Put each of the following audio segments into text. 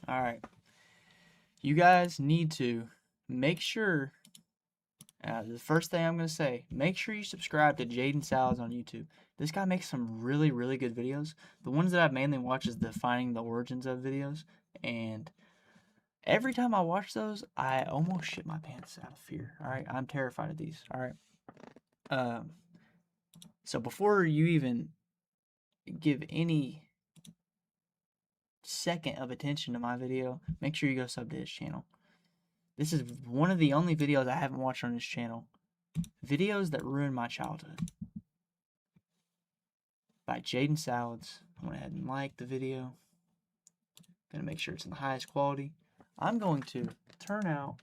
Alright. You guys need to make sure, the first thing I'm going to say, make sure you subscribe to Jaden Salads on YouTube. This guy makes some really, really good videos. The ones that I mainly watch is the finding the origins of videos. And every time I watch those, I almost shit my pants out of fear. Alright, I'm terrified of these. Alright. So before you even give any second of attention to my video, make sure you go sub to his channel. This is one of the only videos I haven't watched on his channel. Videos that ruined my childhood. By Jaden Salads. I went ahead and liked the video. Gonna make sure it's in the highest quality. I'm going to turn out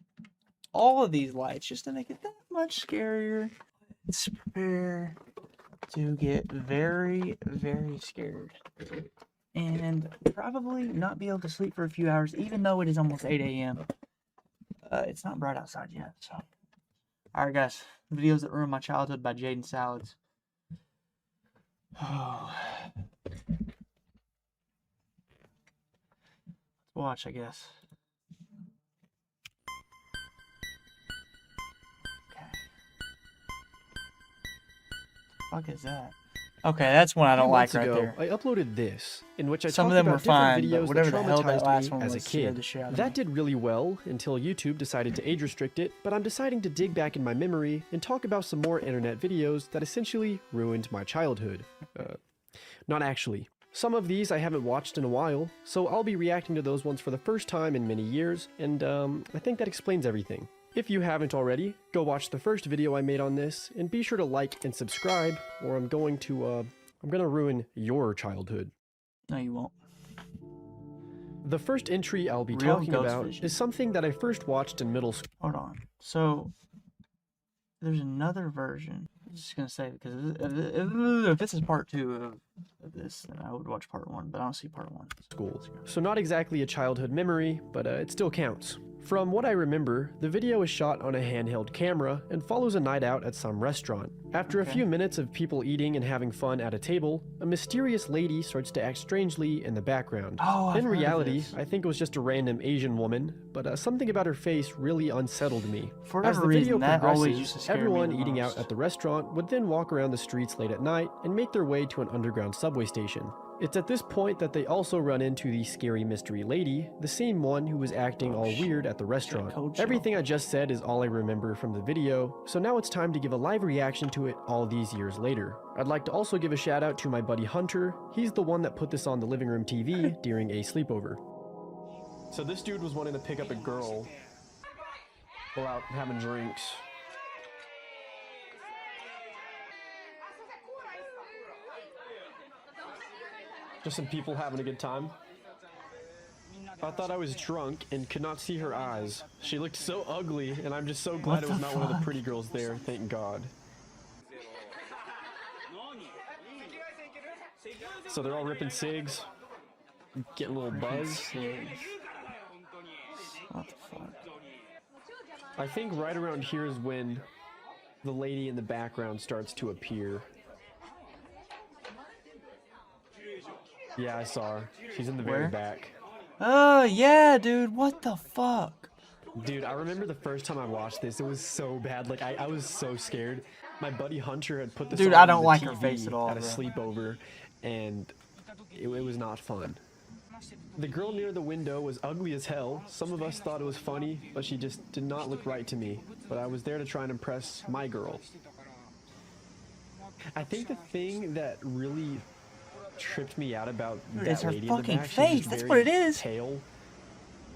all of these lights just to make it that much scarier. Let's prepare to get very, very scared. And probably not be able to sleep for a few hours, even though it is almost 8 a.m. It's not bright outside yet, so. Alright, guys. Videos that ruined my childhood by Jaden Salads. Oh. Let's watch, I guess. Okay. What the fuck is that? Okay, that's one I don't like right there. I uploaded this, in which I Some talked of them about were different fine, but videos whatever that the hell that last traumatized one me as a was scared kid. the shit out of That me. did really well until YouTube decided to age restrict it, but I'm deciding to dig back in my memory and talk about some more internet videos that essentially ruined my childhood. Not actually. Some of these I haven't watched in a while, so I'll be reacting to those ones for the first time in many years, and I think that explains everything. If you haven't already, go watch the first video I made on this, and be sure to like and subscribe, or I'm gonna ruin your childhood. No, you won't. The first entry I'll be Real talking ghost about vision. is something that I first watched in middle school. Hold on. So, there's another version. I'm just going to say, because if this is part 2 of this, then I would watch part 1, but I don't see part 1. So not exactly a childhood memory, but it still counts. From what I remember, the video is shot on a handheld camera and follows a night out at some restaurant. After a few minutes of people eating and having fun at a table, a mysterious lady starts to act strangely in the background. In reality, I think it was just a random Asian woman, but something about her face really unsettled me. For As whatever the video reason, that always used to progresses, scare me everyone the eating most. out at the restaurant would then walk around the streets late at night and make their way to an underground subway station. It's at this point that they also run into the scary mystery lady, the same one who was acting all weird at the restaurant. Everything I just said is all I remember from the video, so now it's time to give a live reaction to it all these years later. I'd like to also give a shout out to my buddy Hunter. He's the one that put this on the living room TV during a sleepover. So this dude was wanting to pick up a girl while out having drinks. Just some people having a good time. I thought I was drunk and could not see her eyes. She looked so ugly, and I'm just so glad it was not one of the pretty girls there, thank God. So they're all ripping cigs, getting a little buzz. What the fuck? I think right around here is when the lady in the background starts to appear. Yeah, I saw her. She's in the very back. Oh, yeah, dude. What the fuck? Dude, I remember the first time I watched this, it was so bad. Like, I was so scared. My buddy Hunter had put this on I don't the like TV her face at all, at a bro. sleepover, and it was not fun. The girl near the window was ugly as hell. Some of us thought it was funny, but she just did not look right to me. But I was there to try and impress my girl. I think the thing that really tripped me out about that It's her lady in the fucking back, she's face. just That's very what it is. Pale.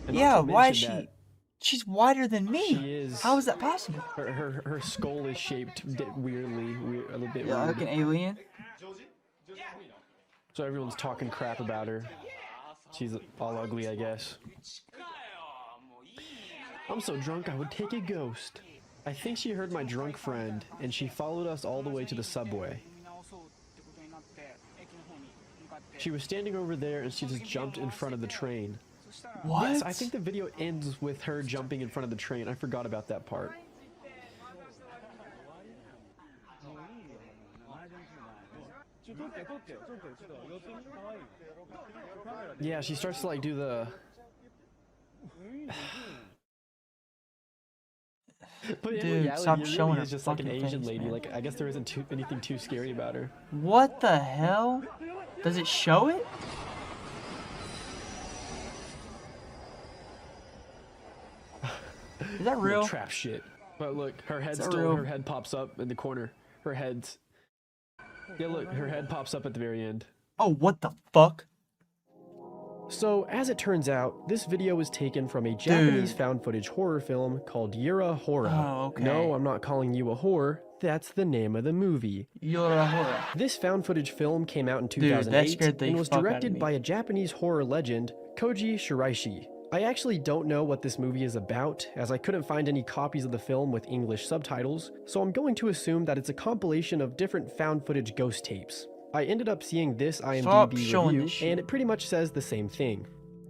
And not Yeah, to why is mention she? that She's whiter than me. she is. How is that possible? Her skull is shaped weirdly, a little bit Yeah, weird. like an alien. So everyone's talking crap about her. She's all ugly, I guess. I'm so drunk I would take a ghost. I think she heard my drunk friend, and she followed us all the way to the subway. She was standing over there, and she just jumped in front of the train. What? Yes, I think the video ends with her jumping in front of the train. I forgot about that part. Yeah, she starts to like do the But in Dude, reality, stop it showing really her is just like an fucking Asian face, lady. man. Like, I guess there isn't anything too scary about her. What the hell? Does it show it? Is that real? Trap shit. But look, her head that real? her head pops up in the corner. Her head's... Yeah, look, her head pops up at the very end. Oh, what the fuck? So, as it turns out, this video was taken from a Japanese found footage horror film called Yura Hora. Oh, okay. No, I'm not calling you a whore. That's the name of the movie. Yura Hora. This found footage film came out in Dude, that 2008 scared the and was fuck out of directed me. by a Japanese horror legend, Koji Shiraishi. I actually don't know what this movie is about, as I couldn't find any copies of the film with English subtitles, so I'm going to assume that it's a compilation of different found footage ghost tapes. I ended up seeing this IMDb review, and it pretty much says the same thing.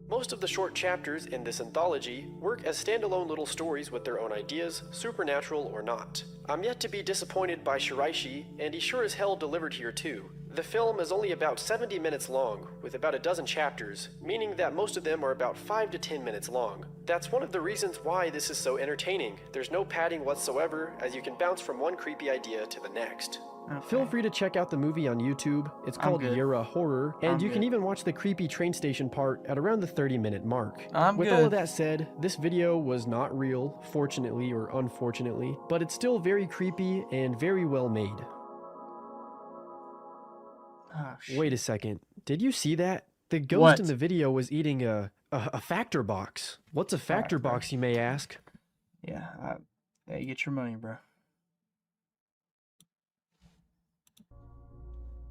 Most of the short chapters in this anthology work as standalone little stories with their own ideas, supernatural or not. I'm yet to be disappointed by Shiraishi, and he sure as hell delivered here too. The film is only about 70 minutes long, with about a dozen chapters, meaning that most of them are about 5 to 10 minutes long. That's one of the reasons why this is so entertaining. There's no padding whatsoever, as you can bounce from one creepy idea to the next. Okay. Feel free to check out the movie on YouTube. It's called Yura Horror, and you can even watch the creepy train station part at around the 30-minute mark. With all of that said, this video was not real, fortunately or unfortunately, but it's still very creepy and very well made. Oh, shit. Wait a second. Did you see that? The ghost in the video was eating a factor box. What's a factor box, you may ask? Yeah, hey, get your money, bro.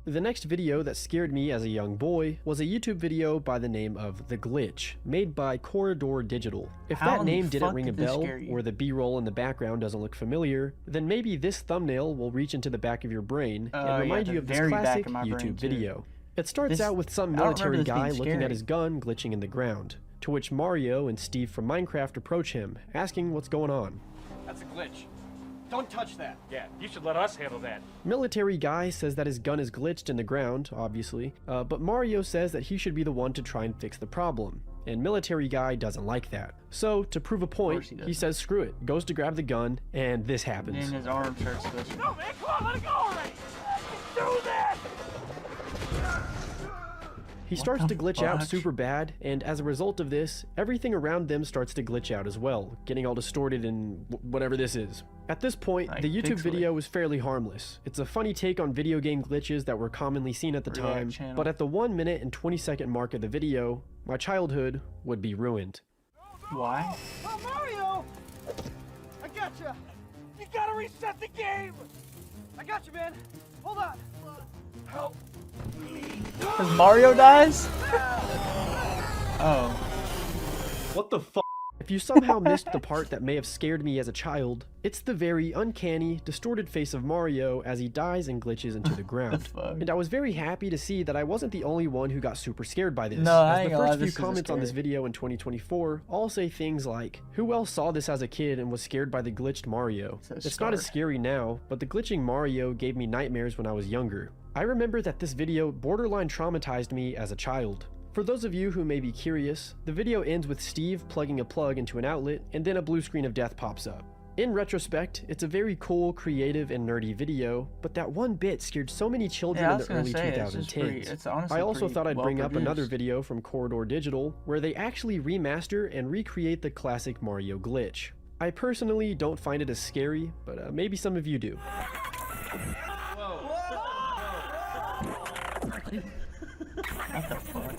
The next video that scared me as a young boy was a YouTube video by the name of The Glitch, made by Corridor Digital. If that name didn't ring a bell, or the B-roll in the background doesn't look familiar, then maybe this thumbnail will reach into the back of your brain and remind you of this classic YouTube video. It starts out with some military guy looking at his gun glitching in the ground, to which Mario and Steve from Minecraft approach him, asking what's going on. That's a glitch. Don't touch that. Yeah, you should let us handle that. Military guy says that his gun is glitched in the ground, obviously, but Mario says that he should be the one to try and fix the problem, and military guy doesn't like that. So, to prove a point, he says screw it, goes to grab the gun, and this happens. And his arm starts glitching. No, man, come on, let it go already. Do that. He starts to glitch out super bad, and as a result of this, everything around them starts to glitch out as well, getting all distorted and whatever this is. At this point, the YouTube video is fairly harmless. It's a funny take on video game glitches that were commonly seen at the time, but at the 1 minute and 20-second mark of the video, my childhood would be ruined. Why? Oh, Mario! I gotcha! You gotta reset the game! I got you, man. Hold on. Help. Because Mario dies? Oh. What the fuck? If you somehow missed the part that may have scared me as a child, it's the very uncanny, distorted face of Mario as he dies and glitches into the ground. And I was very happy to see that I wasn't the only one who got super scared by this. No, as the first few comments on this video in 2024 all say things like, who else saw this as a kid and was scared by the glitched Mario? It's not as scary now, but the glitching Mario gave me nightmares when I was younger. I remember that this video borderline traumatized me as a child. For those of you who may be curious, the video ends with Steve plugging a plug into an outlet, and then a blue screen of death pops up. In retrospect, it's a very cool, creative, and nerdy video, but that one bit scared so many children in the early 2010s. I also thought I'd bring up another video from Corridor Digital, where they actually remaster and recreate the classic Mario glitch. I personally don't find it as scary, but maybe some of you do. What the fuck?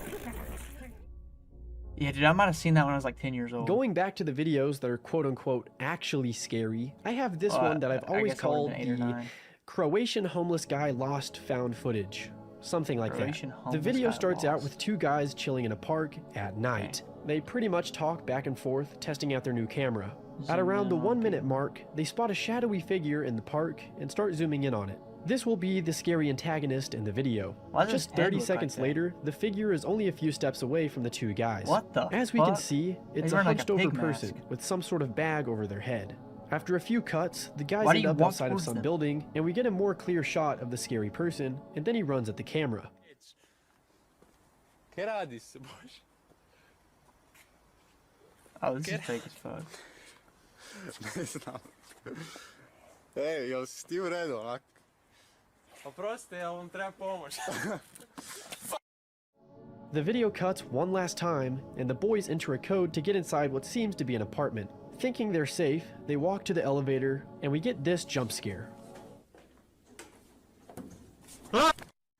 Yeah, dude, I might have seen that when I was like 10 years old. Going back to the videos that are quote-unquote actually scary, I have this one that I've always called the Croatian homeless guy lost found footage. Something like that. The video starts out with two guys chilling in a park at night. They pretty much talk back and forth, testing out their new camera. At around the 1 minute mark, they spot a shadowy figure in the park and start zooming in on it. This will be the scary antagonist in the video. Just 30 seconds later, the figure is only a few steps away from the two guys. As we can see, it's a hunched over person with some sort of bag over their head. After a few cuts, the guys end up outside of some building, and we get a more clear shot of the scary person, and then he runs at the camera. Oh, this is fake as fuck. Не знам. Jel si ti u redu ovako? Oprostite, jel vam treba pomoć? The video cuts one last time, and the boys enter a code to get inside what seems to be an apartment. Thinking they're safe, they walk to the elevator, and we get this jump scare.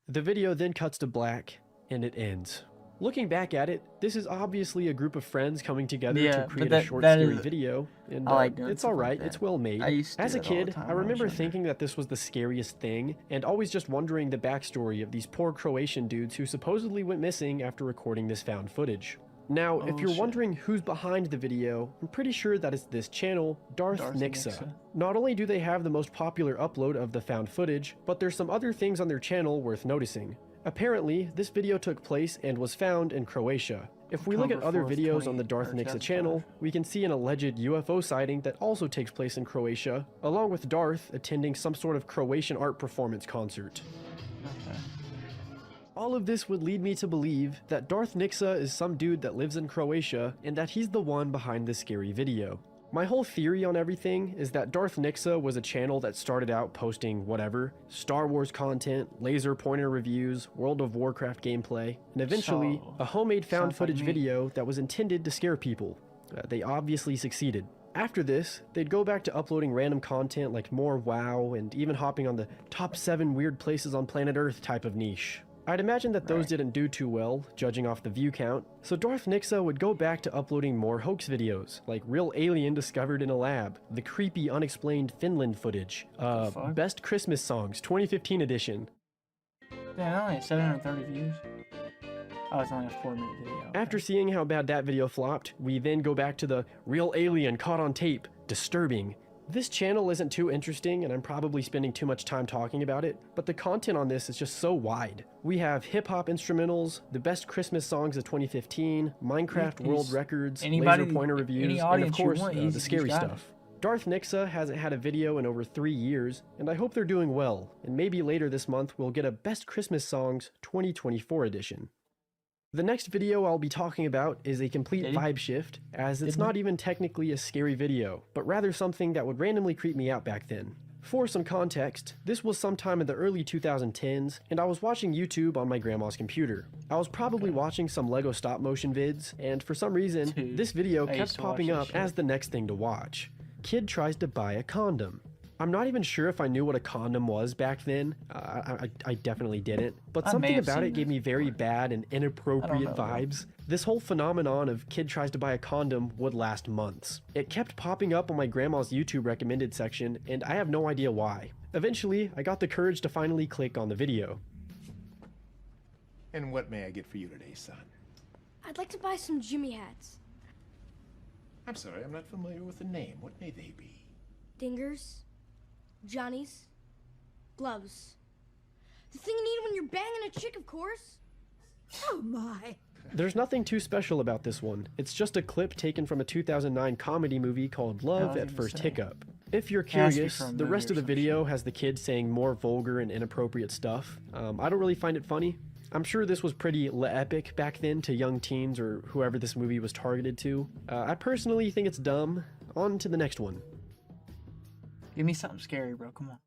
The video then cuts to black, and it ends. Looking back at it, this is obviously a group of friends coming together to create a short scary video, and it's alright, it's well made. As a kid, I remember thinking that this was the scariest thing, and always just wondering the backstory of these poor Croatian dudes who supposedly went missing after recording this found footage. Now, if you're wondering who's behind the video, I'm pretty sure that it's this channel, Darth Nixa. Not only do they have the most popular upload of the found footage, but there's some other things on their channel worth noticing. Apparently, this video took place and was found in Croatia. If we look at other videos on the Darth Nixa channel, we can see an alleged UFO sighting that also takes place in Croatia, along with Darth attending some sort of Croatian art performance concert. All of this would lead me to believe that Darth Nixa is some dude that lives in Croatia and that he's the one behind this scary video. My whole theory on everything is that Darth Nixa was a channel that started out posting whatever, Star Wars content, laser pointer reviews, World of Warcraft gameplay, and eventually a homemade found footage video that was intended to scare people. They obviously succeeded. After this, they'd go back to uploading random content like more WoW and even hopping on the top 7 weird places on planet Earth type of niche. I'd imagine that those didn't do too well, judging off the view count, so Darth Nixa would go back to uploading more hoax videos, like real alien discovered in a lab, the creepy unexplained Finland footage, best Christmas songs 2015 edition. Damn, only 730 views. Oh, it's only a 4-minute video. Okay. After seeing how bad that video flopped, we then go back to the real alien caught on tape, disturbing. This channel isn't too interesting, and I'm probably spending too much time talking about it, but the content on this is just so wide. We have hip-hop instrumentals, the best Christmas songs of 2015, Minecraft world records, laser pointer reviews, and of course, the scary stuff. Darth Nixa hasn't had a video in over 3 years, and I hope they're doing well, and maybe later this month we'll get a Best Christmas Songs 2024 edition. The next video I'll be talking about is a complete vibe shift, as it's not even technically a scary video, but rather something that would randomly creep me out back then. For some context, this was sometime in the early 2010s, and I was watching YouTube on my grandma's computer. I was probably watching some LEGO stop motion vids, and for some reason, this video kept popping up as the next thing to watch. Kid tries to buy a condom. I'm not even sure if I knew what a condom was back then. I definitely didn't. But something about it gave me very bad and inappropriate vibes. This whole phenomenon of kid tries to buy a condom would last months. It kept popping up on my grandma's YouTube recommended section, and I have no idea why. Eventually, I got the courage to finally click on the video. And what may I get for you today, son? I'd like to buy some Jimmy hats. I'm sorry, I'm not familiar with the name. What may they be? Dingers. Johnny's. Gloves. The thing you need when you're banging a chick, of course. Oh my. There's nothing too special about this one. It's just a clip taken from a 2009 comedy movie called Love at First Hiccup. If you're curious, the rest of the video has the kid saying more vulgar and inappropriate stuff. I don't really find it funny. I'm sure this was pretty epic back then to young teens or whoever this movie was targeted to. I personally think it's dumb. On to the next one. Give me something scary, bro. Come on.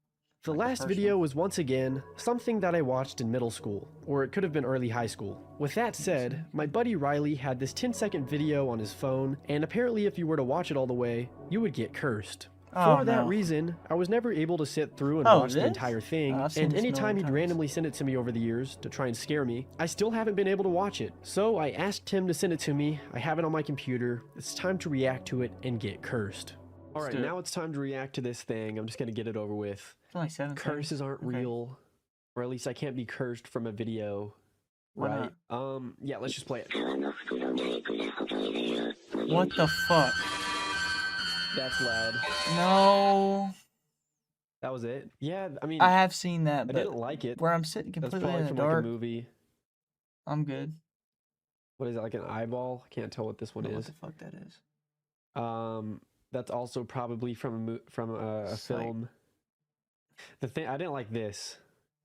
The last video was once again something that I watched in middle school, or it could have been early high school. With that said, my buddy Riley had this 10-second video on his phone, and apparently if you were to watch it all the way, you would get cursed. For that reason, I was never able to sit through and watch the entire thing, and anytime he'd randomly send it to me over the years to try and scare me, I still haven't been able to watch it. So I asked him to send it to me. I have it on my computer. It's time to react to it and get cursed. Alright, now it's time to react to this thing. I'm just gonna get it over with. It's only 7 Curses aren't real, or at least I can't be cursed from a video, right? Yeah, let's just play it. What the fuck? That's loud. No. That was it? Yeah, I mean, I have seen that, but I didn't like it. where I'm sitting That's completely probably in the from dark, like a movie. I'm good. What is it, like an eyeball? I can't tell what this one is. What the fuck that is? That's also probably from a film. The thing, I didn't like this.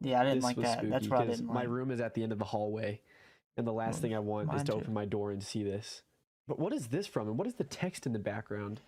Yeah, I didn't This like was that. spooky That's why I 'cause didn't my like. room is at the end of the hallway, and the last thing I want is mine to too. open my door and see this. But what is this from, and what is the text in the background?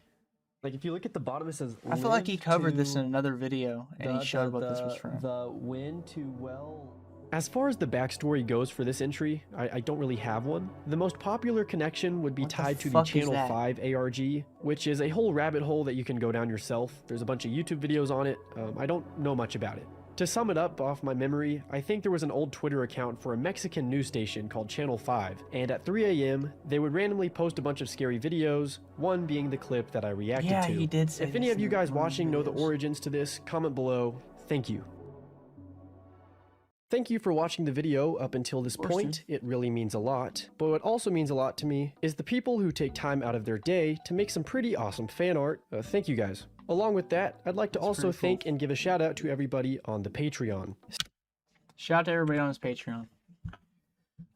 Like, if you look at the bottom, it says. I feel like he "Live covered this to in another video, and he showed what this was from. The win to well. As far as the backstory goes for this entry, I don't really have one. The most popular connection would be What the tied to the fuck is Channel that? 5 ARG, which is a whole rabbit hole that you can go down yourself. There's a bunch of YouTube videos on it. I don't know much about it. To sum it up off my memory, I think there was an old Twitter account for a Mexican news station called Channel 5, and at 3 a.m., they would randomly post a bunch of scary videos, one being the clip that I reacted Yeah, to. he did say If any this of you in guys one of the watching know the videos. origins to this, comment below. Thank you. Thank you for watching the video up until this course, point. It really means a lot. But what also means a lot to me is the people who take time out of their day to make some pretty awesome fan art. Thank you guys. Along with that, I'd like to also pretty cool. thank and give a shout out to everybody on the Patreon. Shout out to everybody on his Patreon.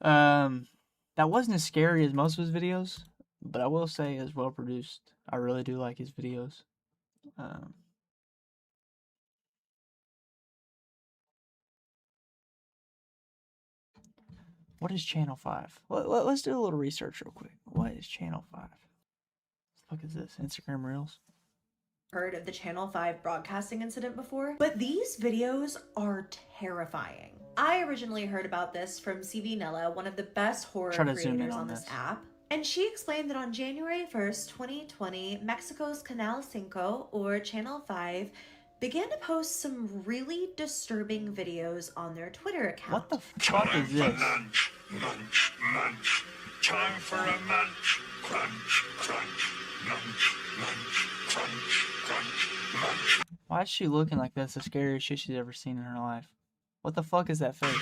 That wasn't as scary as most of his videos, but I will say it's well produced. I really do like his videos. What is Channel 5? Let's do a little research real quick. What is Channel 5? What the fuck is this? Instagram Reels? Heard of the Channel 5 broadcasting incident before, but these videos are terrifying. I originally heard about this from CV Nella, one of the best horror Try to zoom in creators on on this this. app. And she explained that on January 1st, 2020, Mexico's Canal 5, or Channel 5, began to post some really disturbing videos on their Twitter account. What the fuck is this? Lunch, munch, munch. Time for a munch. Crunch, crunch. Lunch, lunch. Crunch, crunch, munch. Why is she looking like that's the scariest shit she's ever seen in her life? What the fuck is that face?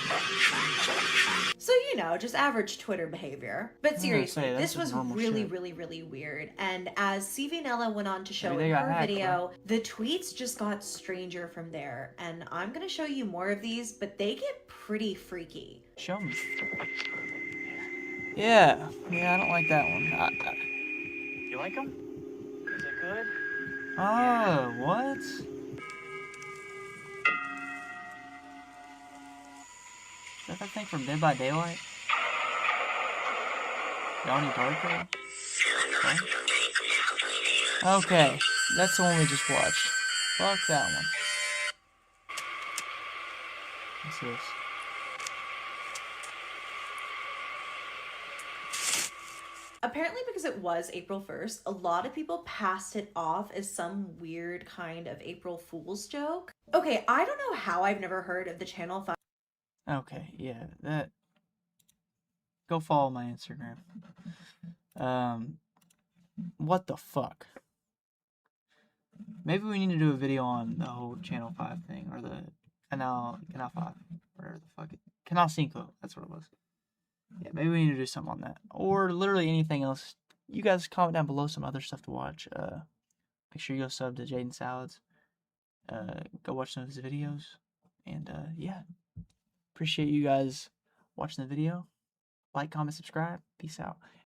So, you know, just average Twitter behavior. But seriously, say, that's this just was normal really, shit. really weird. And as CV Nella went on to show Maybe they in got her hacked, video, the tweets just got stranger from there. And I'm going to show you more of these, but they get pretty freaky. Show me. Yeah, I don't like that one. You like them? Is it good? Oh, what? Is that thing from Dead by Daylight? Donnie Darko? What? Okay, that's the one we just watched. Fuck that one. What's this? Apparently, because it was April 1st, a lot of people passed it off as some weird kind of April Fool's joke. Okay, I don't know how I've never heard of the Channel 5. Okay, yeah, that. Go follow my Instagram. What the fuck? Maybe we need to do a video on the whole Channel 5 thing, or the Canal 5, whatever the fuck Canal 5, that's what it was. Yeah, maybe we need to do something on that, or literally anything else. You guys comment down below some other stuff to watch. Make sure you go sub to Jaden Salads. Go watch some of his videos, and yeah. Appreciate you guys watching the video. Like, comment, subscribe. Peace out.